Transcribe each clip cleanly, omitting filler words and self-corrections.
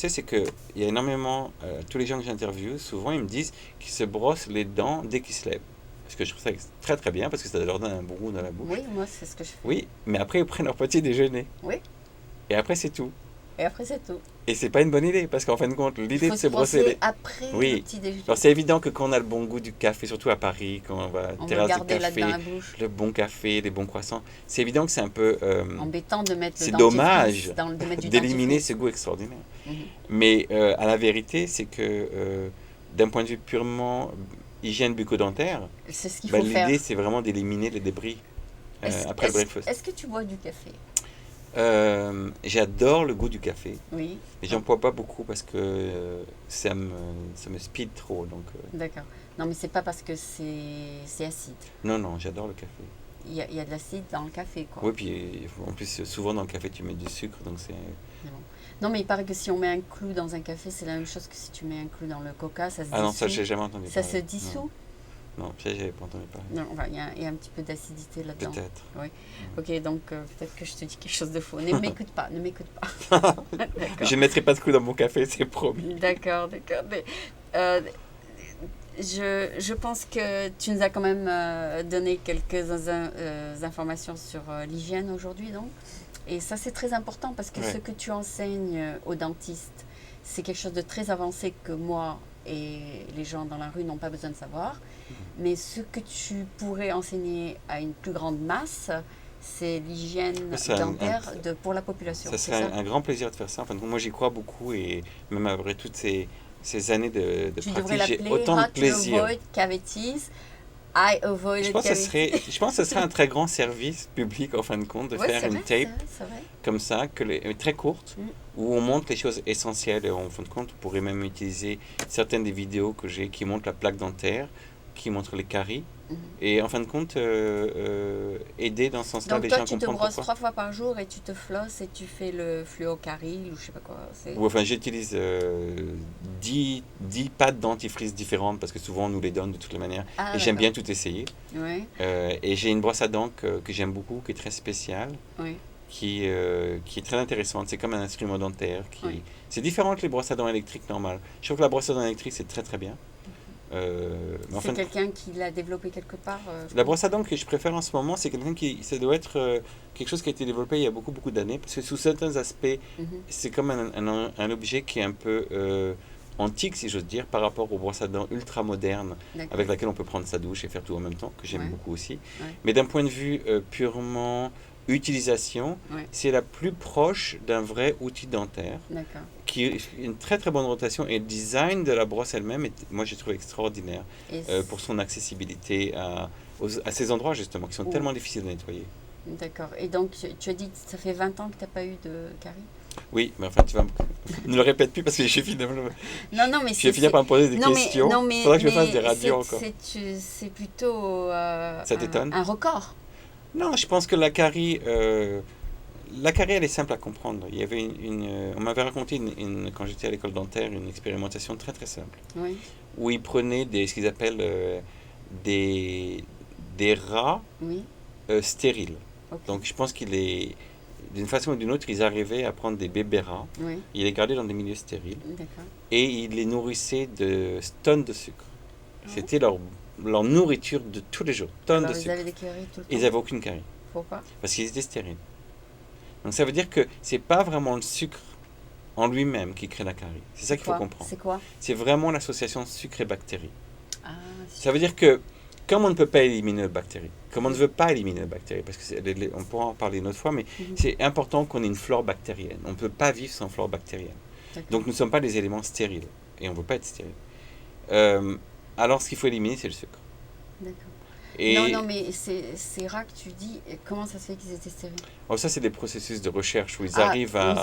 sais, c'est qu'il y a énormément, tous les gens que j'interviewe, souvent ils me disent qu'ils se brossent les dents dès qu'ils se lèvent. Ce que je trouve ça très très bien parce que ça leur donne un bon goût dans la bouche. Oui, moi, c'est ce que je fais. Oui, mais après ils prennent leur petit déjeuner. Oui, Et après c'est tout. et après, c'est tout. Et c'est pas une bonne idée parce qu'en fin de compte, Il l'idée faut de se se brosser brosser les... après le Oui. petit déjeuner. Alors c'est évident que quand on a le bon goût du café, surtout à Paris, quand on va à la On veut terrasse de garder là-dedans café, la bouche. le bon café, les bons croissants, c'est évident que c'est un peu... Embêtant de mettre le c'est dentifrice, dommage de mettre du d'éliminer dentifrice. ce goût extraordinaire. Mhm. Mais à la vérité, c'est que d'un point de vue purement hygiène bucco-dentaire, C'est ce qu'il bah, faut l'idée faire. c'est vraiment d'éliminer les débris Est-ce après le est-ce- breakfast. est-ce que tu bois du café? J'adore le goût du café, Oui. mais j'en bois pas beaucoup parce que ça me speed trop. Donc, D'accord. Non, mais c'est pas parce que c'est acide. non, j'adore le café. Il y a de l'acide dans le café, quoi. Oui, puis en plus, souvent dans le café, tu mets du sucre, donc c'est... C'est bon. Non, mais il paraît que si on met un clou dans un café, c'est la même chose que si tu mets un clou dans le coca, ça se Ah non, ça, dissout. j'ai jamais entendu Ça parler. se dissout? Non, ça, j'avais pas entendu parler. Non, enfin, il y a un petit peu d'acidité là-dedans. Peut-être. Oui. Ok, donc peut-être que je te dis quelque chose de faux. Ne m'écoute pas, ne m'écoute pas. Je ne mettrai pas de clou dans mon café, c'est promis. D'accord, d'accord. Mais, je pense que tu nous as quand même donné quelques informations sur l'hygiène aujourd'hui, donc. Et ça, c'est très important parce que Ouais. ce que tu enseignes aux dentistes, c'est quelque chose de très avancé que moi et les gens dans la rue n'ont pas besoin de savoir. Mais ce que tu pourrais enseigner à une plus grande masse, c'est l'hygiène C'est dentaire pour la population. Ça C'est serait ça? un grand plaisir de faire ça. Enfin, moi, j'y crois beaucoup et même après toutes ces années de Tu devrais pratique, j'ai l'appeler autant de How to plaisir. Avoid Cavities. I avoided Je pense cavities. je pense que ce serait un très grand service public, en fin de compte, de Ouais, faire c'est une vrai, tape c'est vrai. comme ça, très courte, Mm. où on montre les choses essentielles. Et en fin de compte, on pourrait même utiliser certaines des vidéos que j'ai qui montrent la plaque dentaire, qui montrent les caries. Mhm. Et en fin de compte, aider dans ce sens-là Donc les toi, gens à tu te comprendre brosses pourquoi. 3 fois par jour et tu te flosses et tu fais le fluocaril ou je sais pas quoi. Ou enfin, j'utilise 10 pattes dentifrice différentes parce que souvent on nous les donne de toutes les manières. Ah, Et j'aime d'accord. bien tout essayer. Oui, Et j'ai une brosse à dents que j'aime beaucoup, qui est très spéciale, oui, qui est très intéressante. C'est comme un instrument dentaire. oui. C'est différent que les brosses à dents électriques normales. Je trouve que la brosse à dents électrique, c'est très très bien. Mais C'est quelqu'un qui l'a développé quelque part. la brosse à dents que je préfère en ce moment, c'est quelqu'un qui... Ça doit être quelque chose qui a été développé il y a beaucoup beaucoup d'années. Parce que sous certains aspects, Mhm. c'est comme un objet qui est un peu antique, si j'ose dire, par rapport aux brosses à dents ultra modernes D'accord. avec laquelle on peut prendre sa douche et faire tout en même temps, que j'aime Ouais. beaucoup aussi. Ouais. Mais d'un point de vue purement utilisation, Ouais. c'est la plus proche d'un vrai outil dentaire D'accord. qui a une très très bonne rotation et le design de la brosse elle-même, moi j'ai trouvé extraordinaire Et pour son accessibilité à ces endroits justement qui sont Oh. tellement difficiles à nettoyer. D'accord. Et donc, tu as dit que ça fait 20 ans que tu n'as pas eu de carie? Oui, mais enfin tu vas ne le répète plus parce que je vais Non, mais finir par me poser des questions. Non, mais, Faudra que je mais fasse des radios encore. c'est plutôt Ça t'étonne? un record. Non, je pense que la carie, elle est simple à comprendre. Il y avait on m'avait raconté quand j'étais à l'école dentaire une expérimentation très très simple Oui. où ils prenaient ce qu'ils appellent des rats Oui. stériles. Ok. Donc je pense d'une façon ou d'une autre, ils arrivaient à prendre des bébés rats, Oui. ils les gardaient dans des milieux stériles D'accord. et ils les nourrissaient de tonnes de sucre. Ah. C'était leur nourriture de tous les jours, tonnes Alors, de ils sucre. avaient des caries tout le temps. Ils n'avaient aucune carie Pourquoi? parce qu'ils étaient stériles. Donc ça veut dire que c'est pas vraiment le sucre en lui-même qui crée la carie. C'est ça qu'il faut comprendre. C'est quoi? C'est vraiment l'association sucre et bactéries. Ah, Ça veut dire que comme on ne peut pas éliminer la bactérie, comme on ne veut pas éliminer la bactérie, parce que on pourra en parler une autre fois, mais Mhm. c'est important qu'on ait une flore bactérienne. On ne peut pas vivre sans flore bactérienne. D'accord. Donc nous ne sommes pas des éléments stériles et on ne veut pas être stérile. Alors ce qu'il faut éliminer, c'est le sucre. D'accord. Et Non, mais ces rats que tu dis, comment ça se fait qu'ils étaient stériles? ça, c'est des processus de recherche où ils Ah, arrivent à...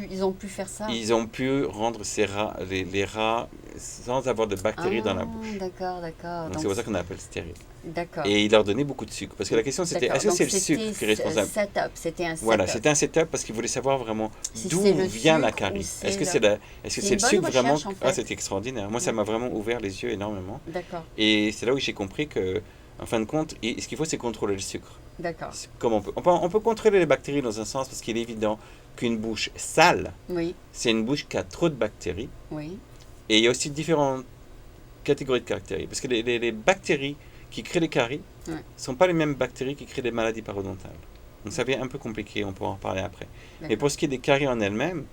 ils ont pu faire ça? Ils ont pu rendre les rats sans avoir de bactéries dans la bouche. D'accord. Donc c'est pour ça qu'on appelle stérile. D'accord. Et il leur donnait beaucoup de sucre. Parce que la question c'était, D'accord. est-ce que Donc, c'est le sucre qui est responsable? C'était un setup. Voilà, c'était un setup parce qu'ils voulaient savoir vraiment Si d'où c'est le vient la sucre carie. ou c'est Est-ce que le- c'est est-ce que C'est c'est une le sucre bonne vraiment? recherche, en Ah, fait. c'était extraordinaire. Moi, ça Ouais. m'a vraiment ouvert les yeux énormément. D'accord. Et c'est là où j'ai compris que, en fin de compte, ce qu'il faut, c'est contrôler le sucre. D'accord. Comme on peut contrôler les bactéries dans un sens parce qu'il est évident qu'une bouche sale, Oui, c'est une bouche qui a trop de bactéries. oui. Et il y a aussi différentes catégories de bactéries. Parce que les bactéries qui créent les caries ne Ouais. sont pas les mêmes bactéries qui créent des maladies parodontales. Donc ça devient un peu compliqué, on pourra en reparler après. Mais D'accord. pour ce qui est des caries en elles-mêmes,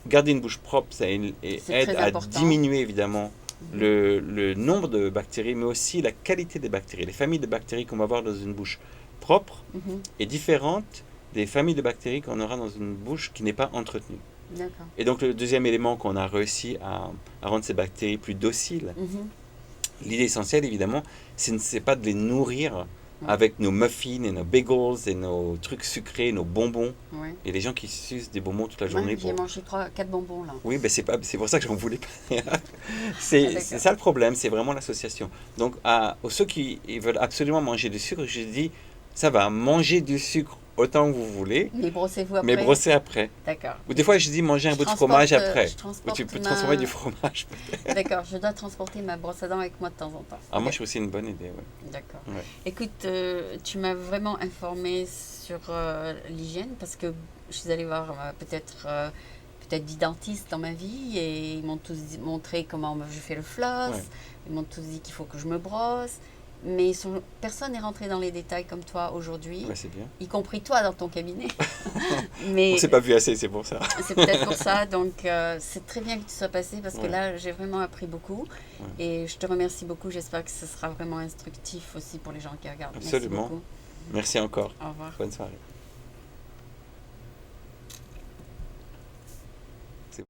garder une bouche propre, ça aide très à important. diminuer évidemment Mhm. le nombre de bactéries, mais aussi la qualité des bactéries. Les familles de bactéries qu'on va avoir dans une bouche propre Mhm. est différente des familles de bactéries qu'on aura dans une bouche qui n'est pas entretenue. D'accord. Et donc le deuxième élément qu'on a réussi à rendre ces bactéries plus dociles, Mhm. l'idée essentielle évidemment, c'est pas de les nourrir Ouais. avec nos muffins et nos bagels et nos trucs sucrés, nos bonbons. Ouais. Et les gens qui sucent des bonbons toute la Ouais, journée j'ai pour... mangé 4 bonbons là. Oui, ben c'est pour ça que j'en voulais pas. Ah, c'est d'accord. ça le problème, c'est vraiment l'association. Donc aux ceux qui veulent absolument manger du sucre, je dis, ça va, manger du sucre autant que vous voulez, Mais brossez-vous mais après. brossez après. D'accord. Ou des fois, je dis manger un Je bout de fromage transporte, après. je Ou transporte tu peux ma- transformer du fromage. D'accord, je dois transporter ma brosse à dents avec moi de temps en temps. Ah, moi, Ok. je trouve que c'est une bonne idée, ouais. D'accord. Ouais. Écoute, tu m'as vraiment informé sur l'hygiène parce que je suis allée voir peut-être 10 dentistes dans ma vie et ils m'ont tous montré comment je fais le floss. Ouais. Ils m'ont tous dit qu'il faut que je me brosse. Mais personne n'est rentré dans les détails comme toi aujourd'hui, Ouais, c'est bien. y compris toi dans ton cabinet. On Mais s'est pas vu assez, c'est pour ça. c'est peut-être pour ça. Donc, c'est très bien que tu sois passé parce que Ouais. là, j'ai vraiment appris beaucoup. Ouais. Et je te remercie beaucoup. J'espère que ce sera vraiment instructif aussi pour les gens qui regardent. Merci Absolument. beaucoup. Merci encore. Au revoir. Bonne soirée.